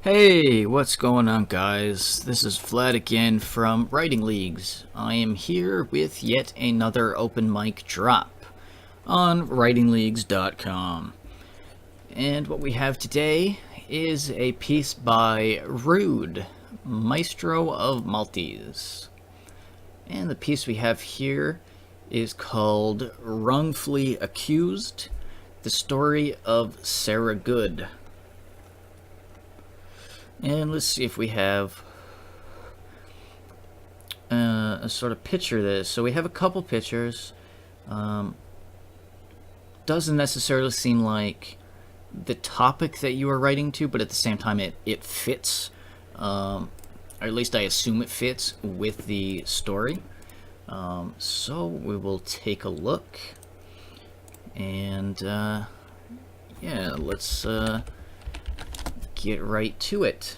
Hey, what's going on, guys? This is Vlad again from Writing Leagues. I am here with yet another open mic drop on writingleagues.com. And what we have today is a piece by Rude, Maestro of Maltese. And the piece we have here is called Wrongfully Accused, the story of Sarah Good. And let's see if we have a sort of picture of this. So we have a couple pictures. Doesn't necessarily seem like the topic that you are writing to, but at the same time it fits. Or at least I assume it fits with the story. So we will take a look. And yeah, let's get right to it.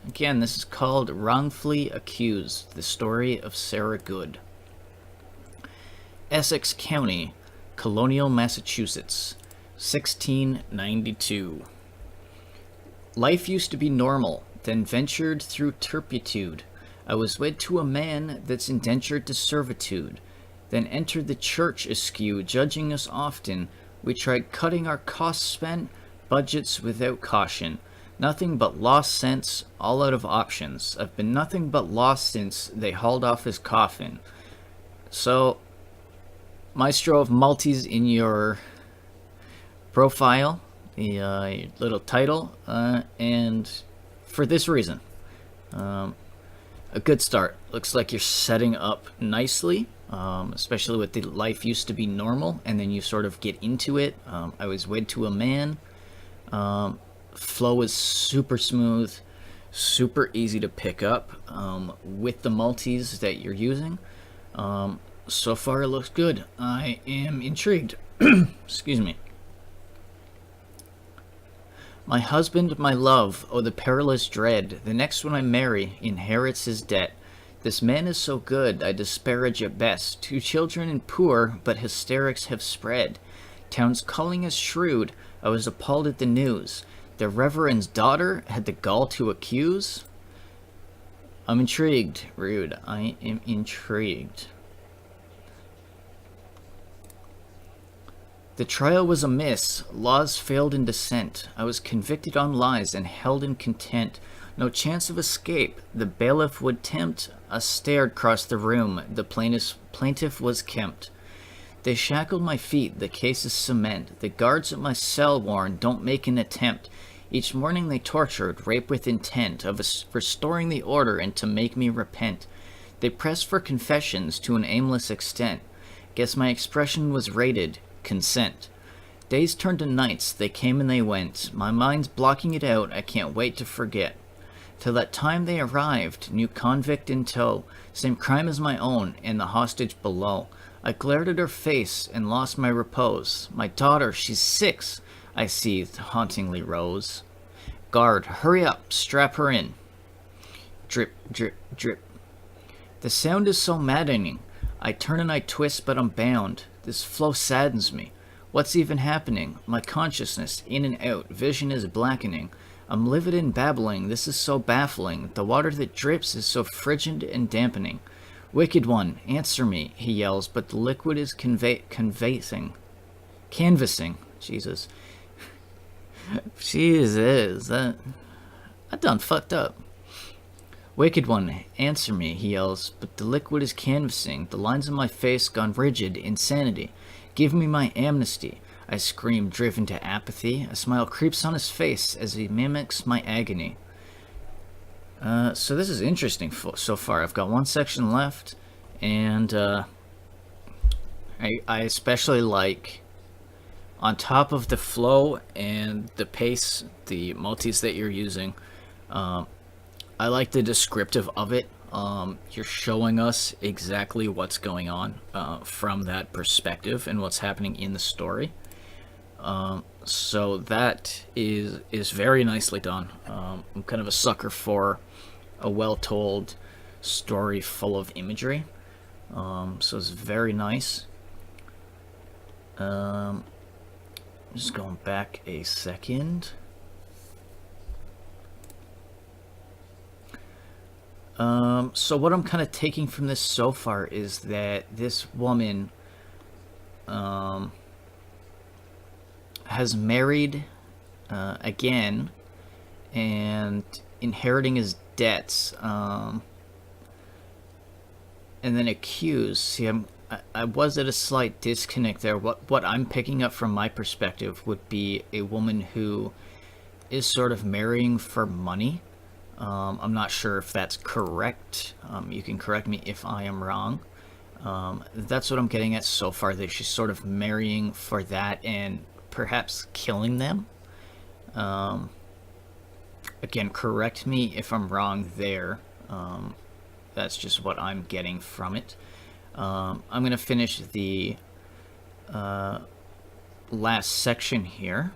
Again, this is called Wrongfully Accused, the story of Sarah Good. Essex County, Colonial Massachusetts, 1692. Life used to be normal, then ventured through turpitude. I was wed to a man that's indentured to servitude, then entered the church askew, judging us often. We tried cutting our costs spent, budgets without caution. Nothing but lost sense, all out of options. I've been nothing but lost since they hauled off his coffin. So, Maestro of Maltese in your profile, the little title, and for this reason. A good start. Looks like you're setting up nicely, especially with the life used to be normal, and then you sort of get into it. I was wed to a man. Flow is super smooth, super easy to pick up with the Maltese that you're using. So far it looks good. I am intrigued. Excuse me. My husband, my love, oh the perilous dread, the next one I marry inherits his debt. This man is so good, I disparage at best. 2 children and poor, but hysterics have spread. Town's culling is shrewd, I was appalled at the news. The Reverend's daughter had the gall to accuse? I'm intrigued, Rude. I am intrigued. The trial was amiss. Laws failed in dissent. I was convicted on lies and held in contempt. No chance of escape. The bailiff would tempt. A stared across the room. The plaintiff was kempt. They shackled my feet. The case is cement. The guards at my cell warn, don't make an attempt. Each morning they tortured, rape with intent of restoring the order and to make me repent. They pressed for confessions to an aimless extent. Guess my expression was rated consent. Days turned to nights, they came and they went. My mind's blocking it out, I can't wait to forget. Till that time they arrived, new convict in tow, same crime as my own, and the hostage below. I glared at her face and lost my repose. My daughter, she's 6. I seethed, hauntingly rose. Guard, hurry up, strap her in. Drip, drip, drip. The sound is so maddening. I turn and I twist, but I'm bound. This flow saddens me. What's even happening? My consciousness, in and out, vision is blackening. I'm livid and babbling, this is so baffling. The water that drips is so frigid and dampening. Wicked one, answer me, he yells, but the liquid is canvassing. Jesus. Jesus, I done fucked up. Wicked one, answer me, he yells, but the liquid is canvassing. The lines on my face gone rigid, insanity. Give me my amnesty. I scream, driven to apathy. A smile creeps on his face as he mimics my agony. So this is interesting so far. I've got one section left, and I especially like, on top of the flow and the pace, the Maltese that you're using, I like the descriptive of it. You're showing us exactly what's going on from that perspective and what's happening in the story. So that is very nicely done. I'm kind of a sucker for a well-told story full of imagery. So it's very nice. Just going back a second. So what I'm kind of taking from this so far is that this woman has married again and inheriting his debts, and then accused. See, I was at a slight disconnect there. What I'm picking up from my perspective would be a woman who is sort of marrying for money. I'm not sure if that's correct. You can correct me if I am wrong. That's what I'm getting at so far, that she's sort of marrying for that and perhaps killing them. Again, correct me if I'm wrong there. That's just what I'm getting from it. I'm going to finish the last section here.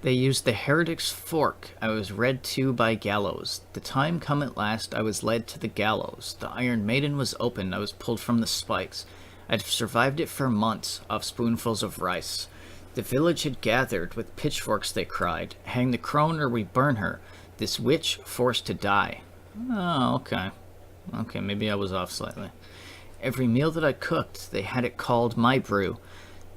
They used the heretic's fork. I was read to by gallows. The time come at last, I was led to the gallows. The iron maiden was opened, I was pulled from the spikes. I'd survived it for months, off spoonfuls of rice. The village had gathered, with pitchforks they cried, hang the crone or we burn her, this witch forced to die. Oh, okay. Okay, maybe I was off slightly. Every meal that I cooked, they had it called my brew,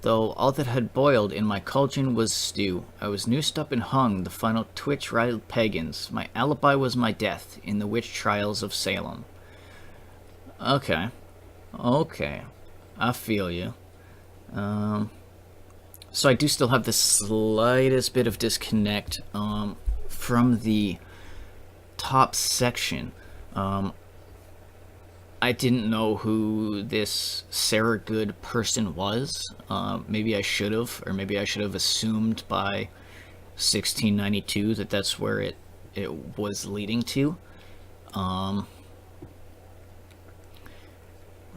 though all that had boiled in my cauldron was stew. I was noosed up and hung, the final twitch riled pagans. My alibi was my death in the witch trials of Salem. Okay. Okay. I feel you. So I do still have the slightest bit of disconnect from the top section. I didn't know who this Sarah Good person was. Maybe I should have, or maybe I should have assumed by 1692 that that's where it was leading to.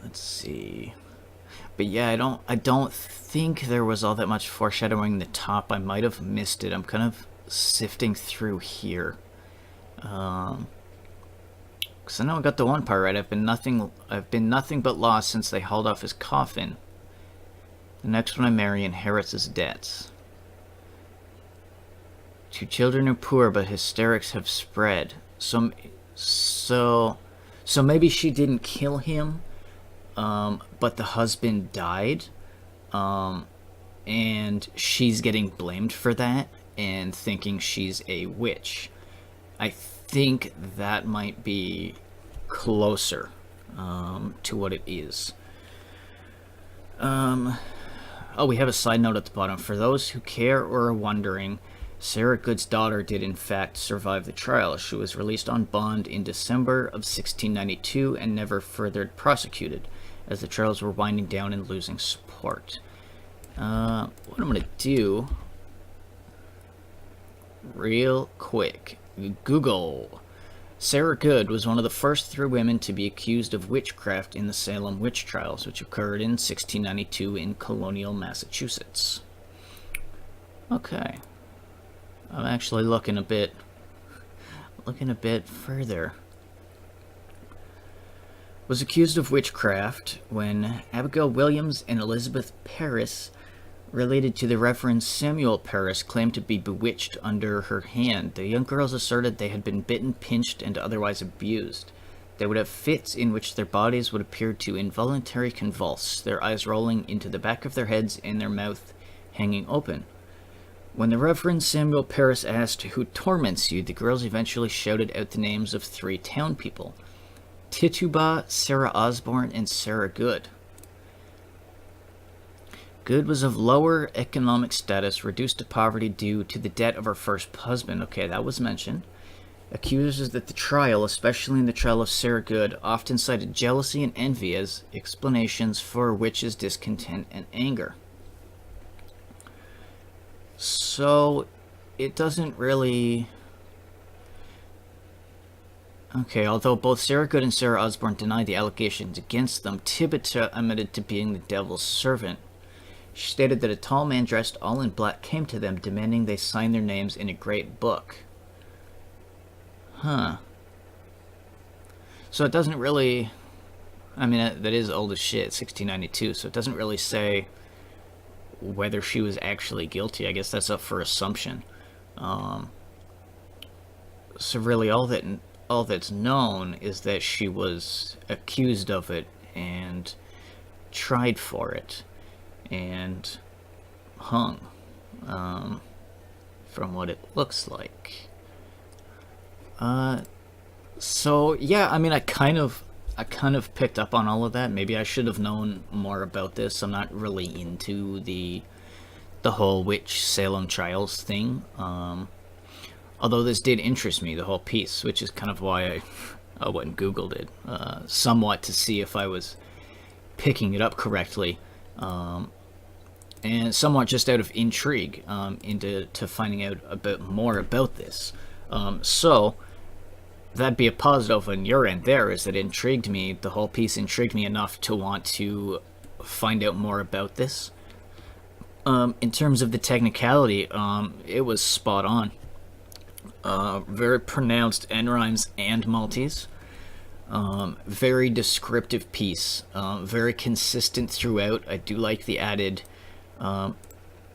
Let's see. But yeah, I don't think there was all that much foreshadowing in the top. I might have missed it. I'm kind of sifting through here. Because I know I got the one part right. I've been nothing but lost since they hauled off his coffin. The next one I marry inherits his debts. 2 children are poor, but hysterics have spread. So maybe she didn't kill him, but the husband died, and she's getting blamed for that and thinking she's a witch. I think that might be closer to what it is. Oh, we have a side note at the bottom. For those who care or are wondering, Sarah Good's daughter did in fact survive the trial. She was released on bond in December of 1692 and never further prosecuted, as the trials were winding down and losing support. What I'm going to do real quick, Google. Sarah Good was one of the first 3 women to be accused of witchcraft in the Salem witch trials, which occurred in 1692 in colonial Massachusetts. Okay. I'm actually looking a bit further. Was accused of witchcraft when Abigail Williams and Elizabeth Parris, related to the Reverend Samuel Parris, claimed to be bewitched under her hand. The young girls asserted they had been bitten, pinched, and otherwise abused. They would have fits in which their bodies would appear to involuntarily convulse, their eyes rolling into the back of their heads and their mouth hanging open. When the Reverend Samuel Parris asked, "Who torments you?" the girls eventually shouted out the names of 3 town people: Tituba, Sarah Osborne, and Sarah Good. Good was of lower economic status, reduced to poverty due to the debt of her first husband. Okay, that was mentioned. Accuses that the trial, especially in the trial of Sarah Good, often cited jealousy and envy as explanations for witches' discontent and anger. So, it doesn't really... Okay, although both Sarah Good and Sarah Osborne denied the allegations against them, Tituba admitted to being the devil's servant. She stated that a tall man dressed all in black came to them, demanding they sign their names in a great book. Huh. So it doesn't really... I mean, that is old as shit, 1692, so it doesn't really say whether she was actually guilty. I guess that's up for assumption. So really all that all that's known is that she was accused of it and tried for it and hung, from what it looks like. So yeah, I mean, I kind of picked up on all of that. Maybe I should have known more about this. I'm not really into the whole witch Salem trials thing. Although this did interest me, the whole piece, which is kind of why I went and Googled it, somewhat to see if I was picking it up correctly, and somewhat just out of intrigue into finding out a bit more about this. So that'd be a positive on your end there, is that it intrigued me, the whole piece intrigued me enough to want to find out more about this. In terms of the technicality, it was spot on. Very pronounced end rhymes and multis. Very descriptive piece. Very consistent throughout. I do like the added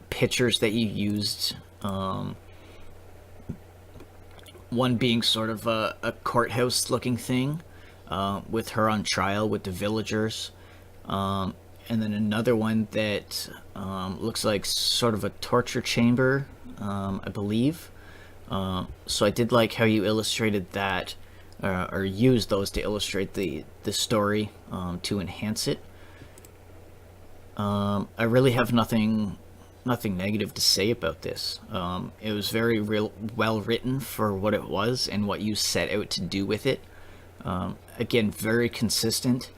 pictures that you used. One being sort of a courthouse looking thing, with her on trial with the villagers. And then another one that looks like sort of a torture chamber, I believe. So I did like how you illustrated that, or used those to illustrate the story, to enhance it. I really have nothing negative to say about this. It was very well written for what it was and what you set out to do with it. Again, very consistent.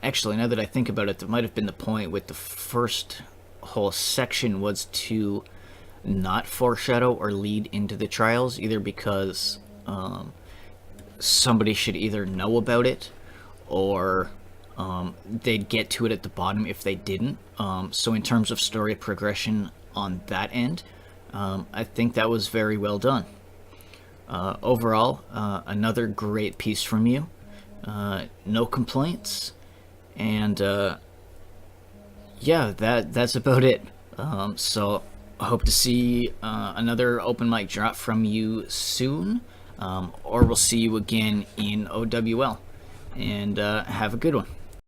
Actually, now that I think about it, that might have been the point with the first whole section, was to not foreshadow or lead into the trials, either because somebody should either know about it, or they'd get to it at the bottom if they didn't. So in terms of story progression on that end, I think that was very well done. Overall, another great piece from you. No complaints. And yeah, that's about it. So I hope to see another open mic drop from you soon, or we'll see you again in O.W.L. And have a good one.